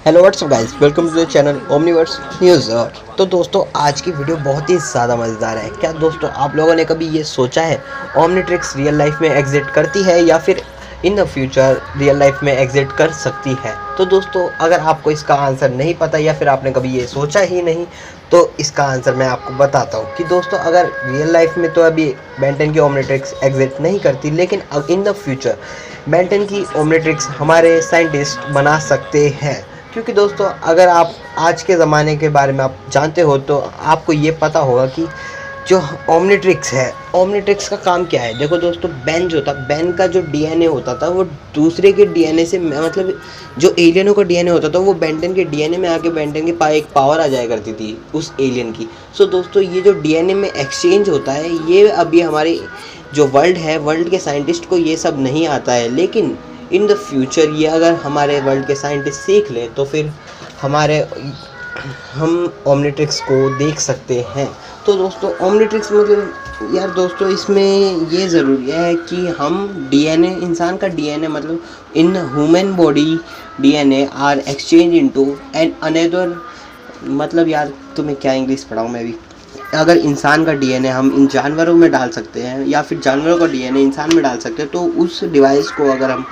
Hello what's up guys, welcome to the channel Omniverse news. तो दोस्तों, आज की वीडियो बहुत ही ज़्यादा मज़ेदार है। क्या दोस्तों, आप लोगों ने कभी ये सोचा है ओमनीट्रिक्स रियल लाइफ में एग्जिट करती है या फिर in the future real life में एग्जिट कर सकती है? तो दोस्तों, अगर आपको इसका आंसर नहीं पता या फिर आपने कभी ये सोचा ही नहीं, तो इसका आंसर मैं आपको बताता हूँ कि दोस्तों, अगर रियल लाइफ में तो अभी बेन 10 की ओमनीट्रिक्स एग्जिट नहीं करती, लेकिन अब इन द फ्यूचर बेन 10 की ओमनीट्रिक्स हमारे साइंटिस्ट बना सकते हैं। क्योंकि दोस्तों, अगर आप आज के ज़माने के बारे में आप जानते हो तो आपको ये पता होगा कि जो ओमनीट्रिक्स है, ओमनीट्रिक्स का काम क्या है। देखो दोस्तों, बेन जो था, बेन का जो डीएनए होता था वो दूसरे के डीएनए से, मतलब जो एलियनों का डीएनए होता था वो बेन 10 के डीएनए में आके बेन 10 के एक पावर आ जाया करती थी उस एलियन की। सो दोस्तों, ये जो डीएनए में एक्सचेंज होता है, ये अभी हमारे जो वर्ल्ड है, वर्ल्ड के साइंटिस्ट को ये सब नहीं आता है। लेकिन इन द फ्यूचर ये अगर हमारे वर्ल्ड के साइंटिस्ट सीख लें तो फिर हम ओमनीट्रिक्स को देख सकते हैं। तो दोस्तों, ओमनीट्रिक्स मतलब यार दोस्तों, इसमें ये ज़रूरी है कि हम डीएनए, इंसान का डीएनए, मतलब in human body DNA are exchange into an another, मतलब यार तुम्हें क्या इंग्लिश पढ़ाऊँ मैं भी। अगर इंसान का डीएनए हम इन जानवरों में डाल सकते हैं या फिर जानवरों का डीएनए इंसान में डाल सकते हैं, तो उस डिवाइस को अगर हम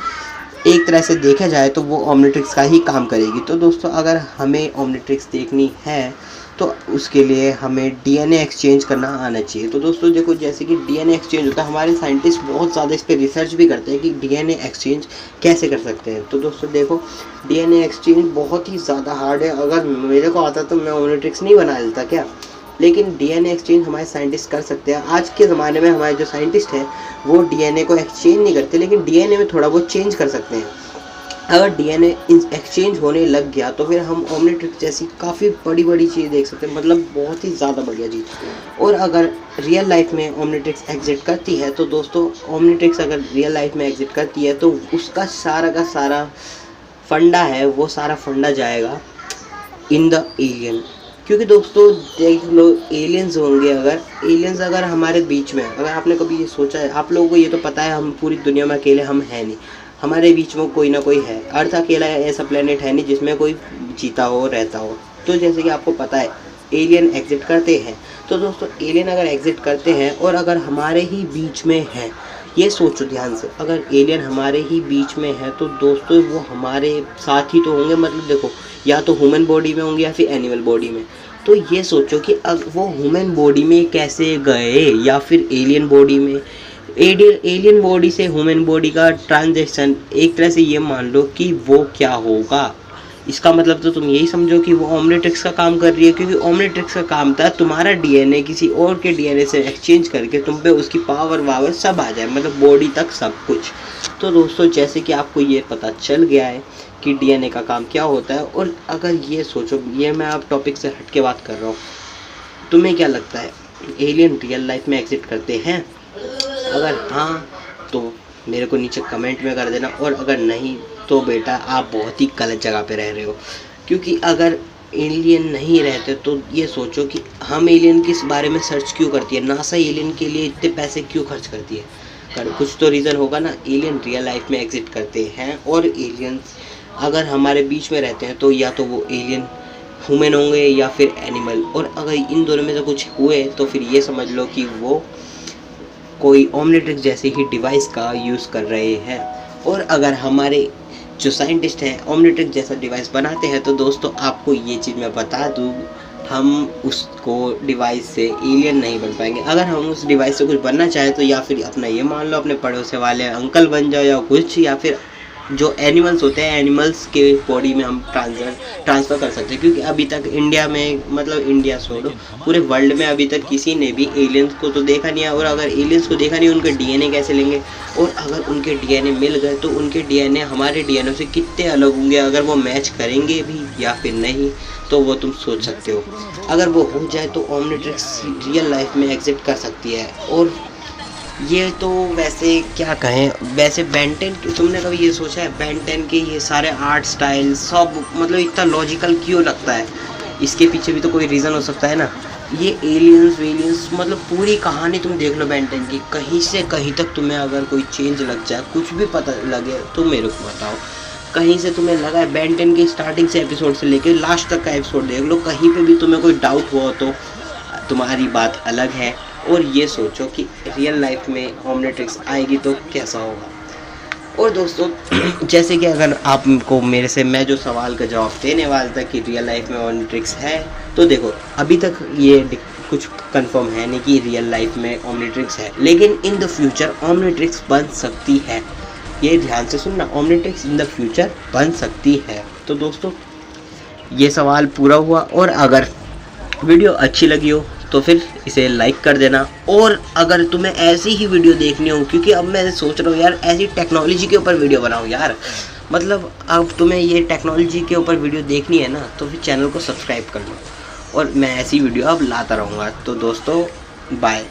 एक तरह से देखा जाए तो वो ओमनीट्रिक्स का ही काम करेगी। तो दोस्तों, अगर हमें ओमनीट्रिक्स देखनी है तो उसके लिए हमें डीएनए एक्सचेंज करना आना चाहिए। तो दोस्तों देखो, जैसे कि डीएनए एक्सचेंज होता है, हमारे साइंटिस्ट बहुत ज़्यादा इस पर रिसर्च भी करते हैं कि डीएनए एक्सचेंज कैसे कर सकते हैं। तो दोस्तों देखो, डीएनए एक्सचेंज बहुत ही ज़्यादा हार्ड है। अगर मेरे को आता तो मैं ओमनीट्रिक्स नहीं बना लेता क्या, लेकिन डीएनए एक्सचेंज हमारे साइंटिस्ट कर सकते हैं। आज के ज़माने में हमारे जो साइंटिस्ट हैं वो डीएनए को एक्सचेंज नहीं करते, लेकिन डीएनए में थोड़ा बहुत चेंज कर सकते हैं। अगर डीएनए एक्सचेंज होने लग गया तो फिर हम ओमनीट्रिक्स जैसी काफ़ी बड़ी बड़ी चीज़ देख सकते हैं, मतलब बहुत ही ज़्यादा बढ़िया चीज़। और अगर रियल लाइफ में ओमनीट्रिक्स एग्जिट करती है तो दोस्तों, ओमनीट्रिक्स अगर रियल लाइफ में एग्जिट करती है तो उसका सारा का सारा फंडा है, वो सारा फंडा जाएगा इन द एलियन। क्योंकि दोस्तों देख लो, एलियंस अगर हमारे बीच में, अगर आपने कभी ये सोचा है, आप लोगों को ये तो पता है हम पूरी दुनिया में अकेले हम हैं नहीं, हमारे बीच में कोई ना कोई है। अर्थ अकेला ऐसा प्लेनेट है नहीं जिसमें कोई जीता हो, रहता हो। तो जैसे कि आपको पता है एलियन एग्जिट करते हैं। तो दोस्तों, एलियन अगर एग्जिट करते हैं और अगर हमारे ही बीच में है, ये सोचो ध्यान से, अगर एलियन हमारे ही बीच में है तो दोस्तों वो हमारे साथ ही तो होंगे। मतलब देखो, या तो ह्यूमन बॉडी में होंगे या फिर एनिमल बॉडी में। तो ये सोचो कि अब वो ह्यूमन बॉडी में कैसे गए या फिर एलियन बॉडी में। एलियन बॉडी से ह्यूमन बॉडी का ट्रांजेक्शन, एक तरह से ये मान लो कि वो क्या होगा। इसका मतलब तो तुम यही समझो कि वो ओमनीट्रिक्स का काम कर रही है, क्योंकि ओमनीट्रिक्स का काम था तुम्हारा डीएनए किसी और के डीएनए से एक्सचेंज करके तुम पे उसकी पावर वावर सब आ जाए, मतलब बॉडी तक सब कुछ। तो दोस्तों, जैसे कि आपको ये पता चल गया है कि डीएनए का काम क्या होता है, और अगर ये सोचो, ये मैं अब टॉपिक से हट के बात कर रहा हूँ, तुम्हें क्या लगता है एलियन रियल लाइफ में एग्जिट करते हैं? अगर हाँ तो मेरे को नीचे कमेंट में कर देना, और अगर नहीं तो बेटा आप बहुत ही गलत जगह पे रह रहे हो। क्योंकि अगर एलियन नहीं रहते तो ये सोचो कि हम एलियन किस बारे में सर्च क्यों करती है, नासा एलियन के लिए इतने पैसे क्यों खर्च करती है। कुछ तो रीज़न होगा ना। एलियन रियल लाइफ में एग्जिट करते हैं, और एलियंस अगर हमारे बीच में रहते हैं तो या तो वो एलियन ह्यूमन होंगे या फिर एनिमल, और अगर इन दोनों में से कुछ हुए तो फिर ये समझ लो कि वो कोई ओमनीट्रिक्स जैसे ही डिवाइस का यूज़ कर रहे हैं। और अगर हमारे जो साइंटिस्ट हैं ओमनीट्रिक्स जैसा डिवाइस बनाते हैं तो दोस्तों, आपको ये चीज़ मैं बता दूँ, हम उसको डिवाइस से एलियन नहीं बन पाएंगे। अगर हम उस डिवाइस से कुछ बनना चाहें तो या फिर अपना ये मान लो अपने पड़ोसी वाले अंकल बन जाओ या कुछ, या फिर जो एनिमल्स होते हैं एनिमल्स के बॉडी में हम ट्रांसफ़र कर सकते हैं। क्योंकि अभी तक इंडिया में, मतलब इंडिया छोड़ो, पूरे वर्ल्ड में अभी तक किसी ने भी एलियंस को तो देखा नहीं है। और अगर एलियंस को देखा नहीं, उनके डीएनए कैसे लेंगे? और अगर उनके डीएनए मिल गए तो उनके डीएनए हमारे डीएनए से कितने अलग होंगे, अगर वो मैच करेंगे भी या फिर नहीं, तो वो तुम सोच सकते हो। अगर वो हो जाए तो ओमनीट्रिक्स रियल लाइफ में एग्जिट कर सकती है। और ये तो वैसे क्या कहें, वैसे बेन 10 तुमने कभी ये सोचा है बेन 10 के ये सारे आर्ट स्टाइल सब मतलब इतना लॉजिकल क्यों लगता है? इसके पीछे भी तो कोई रीज़न हो सकता है ना। ये एलियंस वेलियंस, मतलब पूरी कहानी तुम देख लो बेन 10 की, कहीं से कहीं तक तुम्हें अगर कोई चेंज लग जाए, कुछ भी पता लगे तो मेरे को बताओ। कहीं से तुम्हें लगा है बेन 10 के स्टार्टिंग से एपिसोड से लेकर लास्ट तक का एपिसोड देख लो, कहीं पे भी तुम्हें कोई डाउट हुआ तो तुम्हारी बात अलग है। और ये सोचो कि रियल लाइफ में ओमनिट्रिक्स आएगी तो कैसा होगा। और दोस्तों जैसे कि अगर आपको मेरे से मैं जो सवाल का जवाब देने वाला था कि रियल लाइफ में ओमनिट्रिक्स है, तो देखो अभी तक ये कुछ कंफर्म है नहीं कि रियल लाइफ में ओमनिट्रिक्स है, लेकिन इन द फ्यूचर ओमनिट्रिक्स बन सकती है। ये ध्यान से सुनना, ओमनिट्रिक्स इन द फ्यूचर बन सकती है। तो दोस्तों ये सवाल पूरा हुआ। और अगर वीडियो अच्छी लगी हो तो फिर इसे लाइक कर देना। और अगर तुम्हें ऐसी ही वीडियो देखनी हो, क्योंकि अब मैं सोच रहा हूँ यार ऐसी टेक्नोलॉजी के ऊपर वीडियो बनाऊँ यार, मतलब अब तुम्हें ये टेक्नोलॉजी के ऊपर वीडियो देखनी है ना, तो फिर चैनल को सब्सक्राइब कर लो और मैं ऐसी वीडियो अब लाता रहूँगा। तो दोस्तों बाय।